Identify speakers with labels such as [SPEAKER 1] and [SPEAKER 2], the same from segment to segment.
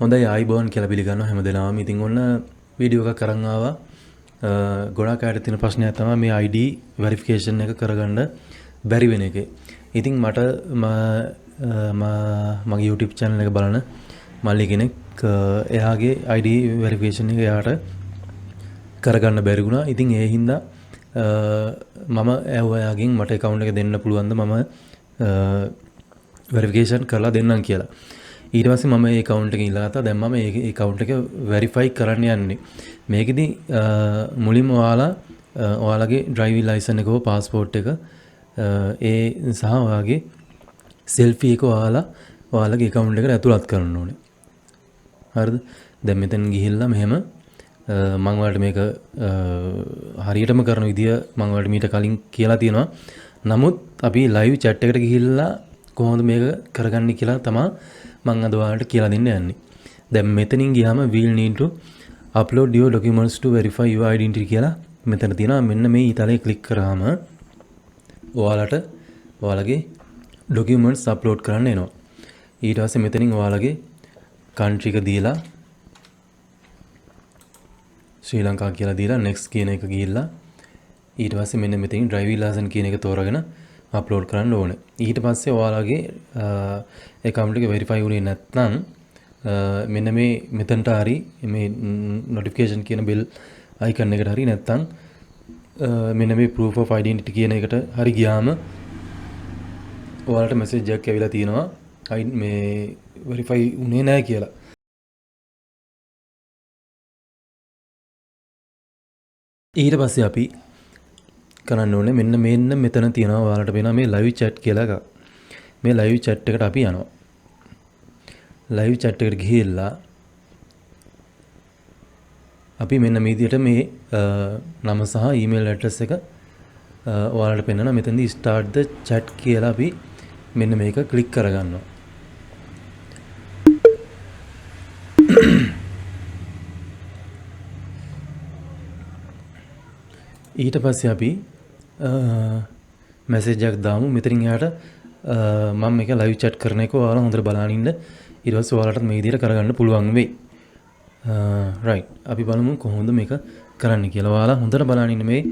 [SPEAKER 1] හොඳයි ආයිබෝන් කියලා පිළිගන්නවා හැමදෙනාම. ඉතින් ඔන්න වීඩියෝ එකක් අරන් ආවා. ගොඩාක් අයට තියෙන ප්‍රශ්නයක් තමයි මේ ID වෙරිෆිකේෂන් එක කරගන්න බැරි වෙන එකේ. ඉතින් මට මගේ YouTube channel එක බලන මල්ලි කෙනෙක් එයාගේ ID වෙරිෆිකේෂන් එක එයාට කරගන්න බැරි වුණා. ඉතින් ඒ හින්දා මම එයාගෙන් මට account එක දෙන්න පුළුවන්ද මම වෙරිෆිකේෂන් කරලා දෙන්නම් කියලා. ඊට පස්සේ මම මේ account එක ඉල්ලලා ගත්තා. දැන් මම මේ account එක verify කරන්න යන්නේ. මේකෙදි මුලින්ම ඔයාලගේ driving license එක හෝ passport එක ඒ සහ ඔයාගේ selfie එක ඔයාලගේ account එකට ඇතුළත් කරන්න ඕනේ. හරිද? දැන් මෙතන ගිහිල්ලා මෙහෙම මම ඔයාලට මේක හරියටම කරන විදිය මම ඔයාලට මීට කලින් කියලා තියෙනවා. නමුත් අපි live chat එකට ගිහිල්ලා කොහොමද මේක කරගන්නේ කියලා තමයි මම අද ඔයාලට කියලා දෙන්න යන්නේ. දැන් මෙතනින් ගියාම we'll need to upload your documents to verify your identity කියලා මෙතන තියෙනවා. මෙන්න මේ ඊතලයේ ක්ලික් කරාම ඔයාලට ඔයාලගේ documents upload කරන්න එනවා. ඊට පස්සේ මෙතනින් ඔයාලගේ country එක දීලා ශ්‍රී ලංකා කියලා දීලා next කියන එක ගිහිල්ලා ඊට පස්සේ මෙන්න මෙතනින් driving license කියන එක තෝරගෙන අප්ලෝඩ් කරන්න ඕනේ. ඊට පස්සේ ඔයාලගේ account එක verify වුණේ නැත්නම් මෙන්න මේ මෙතනට හරි මේ notification කියන bell icon එකට හරි නැත්නම් මෙන්න මේ proof of identity කියන එකට හරි ගියාම ඔයාලට message එකක් ඇවිල්ලා තියෙනවා මේ verify වුණේ නැහැ කියලා. ඊට පස්සේ අපි කරන්න ඕනේ මෙන්න මෙතන තියෙනවා ඔයාලට පේනවා මේ live chat කියලා එකක්. මේ live chat එකට අපි යනවා. live chat එකට ගිහිල්ලා අපි මෙන්න මේ විදිහට මේ නම සහ email address එක ඔයාලට පෙන්නනවා. මෙතනදී start the chat කියලා අපි මෙන්න මේක ක්ලික් කරගන්නවා. ඊට පස්සේ අපි මැසේජ් එකක් දාමු. මෙතනින් එහාට මම මේක ලයිව් chat කරන එක ඔයාලා හොඳට බලන් ඉන්න. ඊට පස්සේ ඔයාලට මේ විදිහට කරගන්න පුළුවන් වෙයි. right. අපි බලමු කොහොමද මේක කරන්න කියලා. ඔයාලා හොඳට බලන් ඉන්න මේ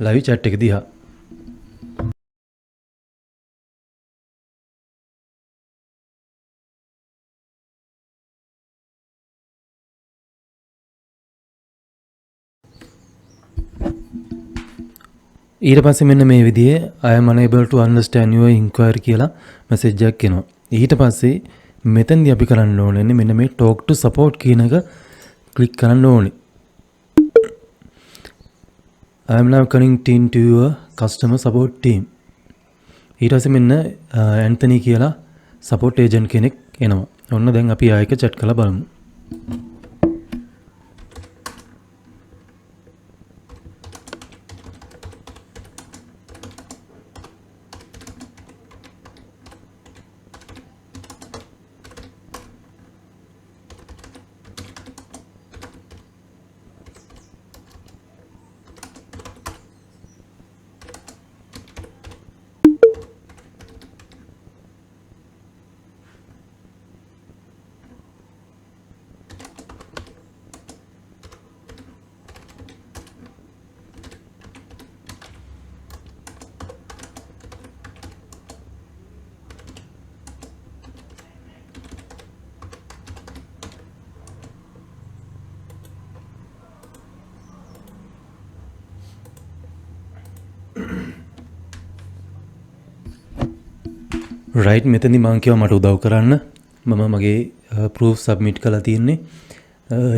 [SPEAKER 1] ලයිව් chat එක දිහා. ඊට පස්සේ මෙන්න මේ විදිහේ I am unable to understand your inquiry කියලා මැසේජ් එකක් එනවා. ඊට පස්සේ මෙතෙන්දී අපි කරන්න ඕනේ මෙන්න මේ talk to support කියන එක ක්ලික් කරන්න ඕනේ. I am now connecting to your customer support team. ඊට පස්සේ මෙන්න ඇන්තනි කියලා support agent කෙනෙක් එනවා. ඔන්න දැන් අපි ආයෙක chat කරලා බලමු. රයිට් මෙතනදී මම කියවා මට උදව් කරන්න. මම මගේ ප්‍රූෆ් සබ්මිට් කරලා තියෙන්නේ.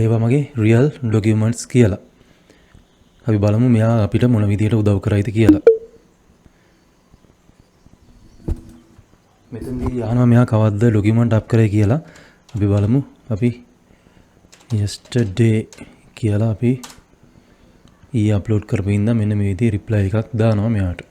[SPEAKER 1] ඒවා මගේ රියල් ඩොකියුමන්ට්ස් කියලා. අපි බලමු මෙයා අපිට මොන විදියට උදව් කරයිද කියලා. මෙතනදී අහනවා මෙයා කවද්ද ඩොකියුමන්ට් අප් කරේ කියලා. අපි බලමු. අපි yesterday කියලා අපි ඊ අප්ලෝඩ් කරපු ඉඳන් මෙන්න මේ විදිහේ රිප්ලයි එකක් දානවා මෙයාට.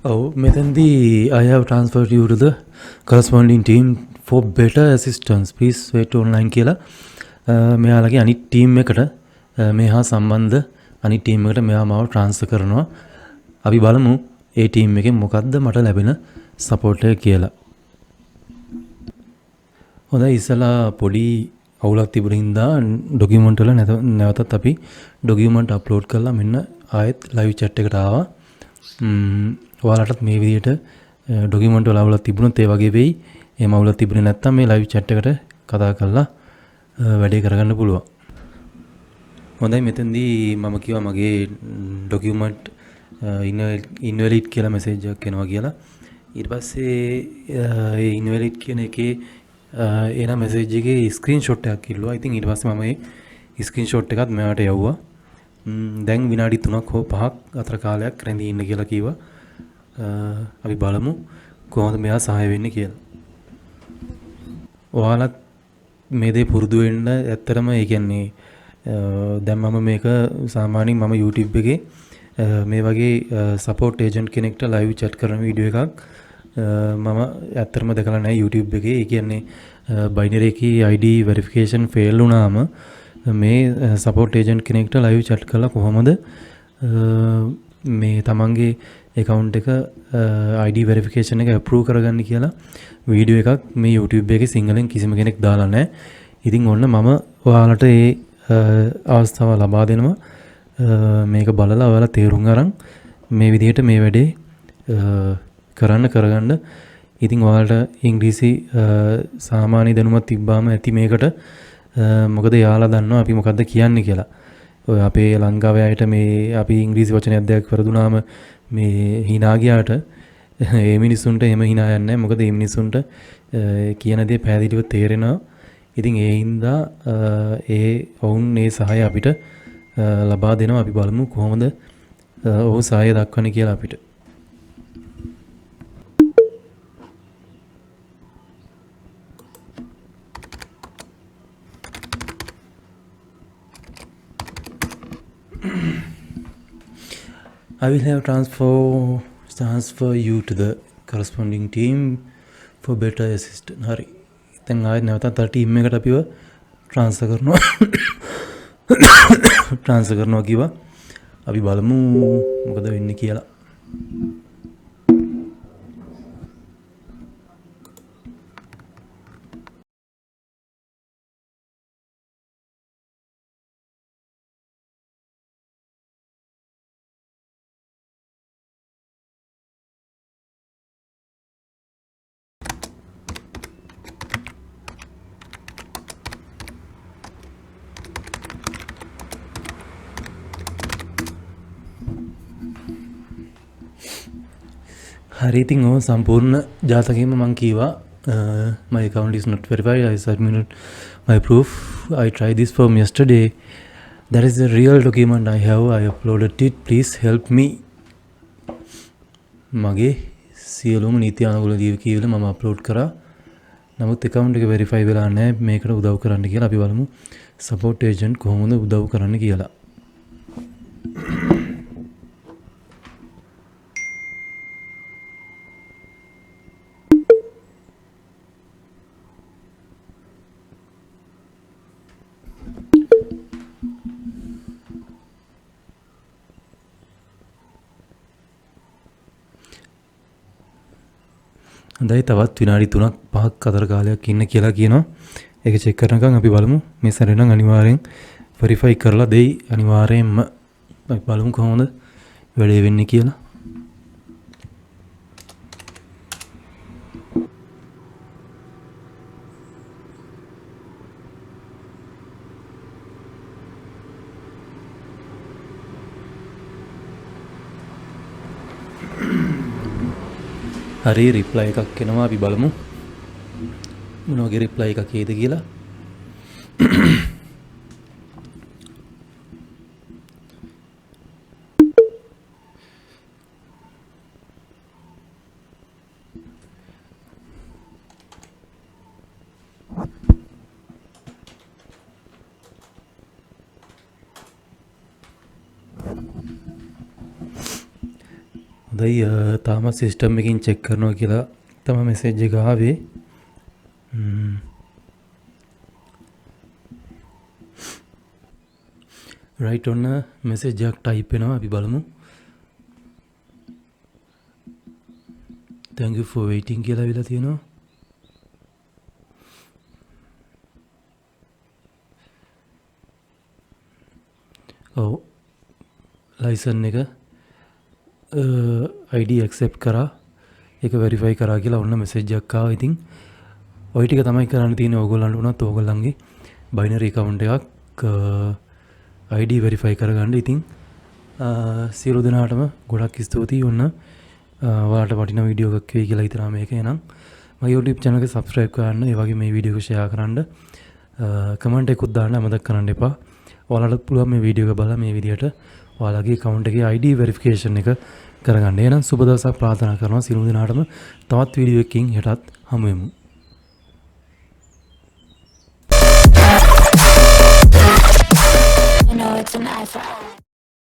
[SPEAKER 1] Oh, Methendi, I have transferred you to the corresponding team for better assistance. Please wait online කියලා. මෙයාලගේ අනිත් ටීම් එකට මේ හා සම්බන්ධ අනිත් ටීම් එකට මෙයා මාව ට්‍රාන්ස්ෆර් කරනවා. අපි බලමු ඒ ටීම් එකෙන් මොකද්ද මට ලැබෙන සපෝට් එක කියලා. හොඳයි ඉස්සලා පොඩි අවුලක් තිබුණ හින්දා ඩොකියුමන්ට් වල නැවතත් අපි ඩොකියුමන්ට් අප්ලෝඩ් කරලා මෙන්න ආයෙත් ලයිව් chat එකට ආවා. ඔයාලටත් මේ විදිහට ඩොකියුමන්ට් වල අවුලක් තිබුණොත් ඒ වගේ වෙයි. එහෙම අවුලක් තිබුණේ නැත්නම් මේ ලයිව් chat එකට කතා කරලා වැඩේ කරගන්න පුළුවන්. හොඳයි මෙතෙන්දී මම කිව්වා මගේ ඩොකියුමන්ට් ඉන්වැලිඩ් කියලා මැසේජ් එකක් එනවා කියලා. ඊට පස්සේ ඒ ඉන්වැලිඩ් කියන එකේ එන මැසේජ් එකේ ස්ක්‍රීන්ෂොට් එකක් ඉල්ලුවා. ඉතින් ඊට පස්සේ මම ඒ ස්ක්‍රීන්ෂොට් එකත් මෙයාට යවුවා. දැන් විනාඩි 3ක් හෝ 5ක් අතර කාලයක් රැඳී ඉන්න කියලා කිව්වා. අපි බලමු කොහොමද මෙයා සහාය වෙන්නේ කියලා. ඔයාලත් මේ දේ පුරුදු වෙන්න ඇත්තටම ඒ කියන්නේ දැන් මම මේක සාමාන්‍යයෙන් මම YouTube එකේ මේ වගේ සපෝට් ඒජන්ට් කෙනෙක්ට ලයිව් chat කරන වීඩියෝ එකක් මම ඇත්තටම දැකලා නැහැ YouTube එකේ. ඒ කියන්නේ බයිනරි කී ID verification fail වුණාම මේ සපෝට් ඒජන්ට් කෙනෙක්ට ලයිව් chat කරලා කොහොමද මේ තමන්ගේ account එක ID verification එක approve කරගන්න කියලා වීඩියෝ එකක් මේ YouTube එකේ සිංහලෙන් කිසිම කෙනෙක් දාලා නැහැ. ඉතින් ඔන්න මම ඔයාලට ඒ අවස්ථාව ලබා දෙනවා. මේක බලලා ඔයාලා තේරුම් අරන් මේ විදිහට මේ වැඩේ කරගන්න. ඉතින් ඔයාලට ඉංග්‍රීසි සාමාන්‍ය දැනුමක් තිබ්බාම ඇති මේකට. මොකද යාලා දන්නවා අපි මොකද්ද කියන්නේ කියලා. ඔය අපේ ලංකාවේ අයට මේ අපි ඉංග්‍රීසි වචනයක් දෙයක් වරදුනාම මේ hina ගියාට ඒ මිනිස්සුන්ට එහෙම hina යන්නේ නැහැ. මොකද මේ මිනිස්සුන්ට කියන දේ පැහැදිලිව තේරෙනවා. ඉතින් ඒ හින්දා ඔවුන් මේ සහාය අපිට ලබා දෙනවා. අපි බලමු කොහොමද ඔහු සහාය දක්වන්නේ කියලා අපිට. I will have transfer you to the corresponding team for better assistance. හරි. දැන් ආයෙත් නැවතත් අර ටීම් එකට අපිව ට්‍රාන්ස්ෆර් කරනවා කිව්වා. අපි බලමු මොකද වෙන්නේ කියලා. හරි ඉතින් ඔය සම්පූර්ණ ජාතකයේම මම කීවා my account is not verified. I submitted my proof. I tried this form yesterday. That is the real document I have. I uploaded it. Please help me. මගේ සියලුම නීති අනුකූල ලියවිල මම අප්ලෝඩ් කරා. නමුත් account එක verify වෙලා නැහැ. මේකට උදව් කරන්න කියලා අපි බලමු. support agent කොහොමද උදව් කරන්න කියලා. හොඳයි තවත් විනාඩි 3ක් 5ක් අතර කාලයක් ඉන්න කියලා කියනවා. ඒක චෙක් කරනකම් අපි බලමු මේ සැරේ නම් අනිවාර්යෙන් වෙරිෆයි කරලා දෙයි අනිවාර්යෙන්ම. අපි බලමු කොහොමද වැඩේ වෙන්නේ කියලා. හරි රිප්ලයි එකක් එනවා අපි බලමු මොන වගේ රිප්ලයි එකක් එයිද කියලා. හොඳයි තාම සිස්ටම් එකකින් චෙක් කරනවා කියලා තමයි මෙසේජ් එක ආවේ. රයිට් ඔන්න මෙසේජ් එකක් ටයිප් වෙනවා අපි බලමු. thank you for waiting කියලා විලා තියෙනවා. ඔව් ලයිසන් එක ID accept කරා ඒක verify කරා කියලා ඔන්න මෙසේජ් එකක් ආවා. ඉතින් ওই ටික තමයි කරන්න තියෙන්නේ. ඕගොල්ලන්ට උනත් ඕගොල්ලන්ගේ binary account එකක් ID verify කරගන්න. ඉතින් සියලු දෙනාටම ගොඩක් ස්තුතියි. ඔන්න ඔයාලට වටිනා වීඩියෝ එකක් වෙයි කියලා හිතනවා මේක. එහෙනම් මගේ YouTube channel එක subscribe කරන්න, ඒ වගේ මේ වීඩියෝ එක share කරන්න, comment එකකුත් දාන්න අමතක කරන්න එපා. ඔයාලට පුළුවන් මේ වීඩියෝ එක බලලා මේ විදිහට ඔයාලගේ account එකේ ID verification එක කරගන්න. එහෙනම් සුබ දවසක් ප්‍රාර්ථනා කරනවා සියලු දෙනාටම. තවත් වීඩියෝ එකකින් හෙටත් හමු වෙමු.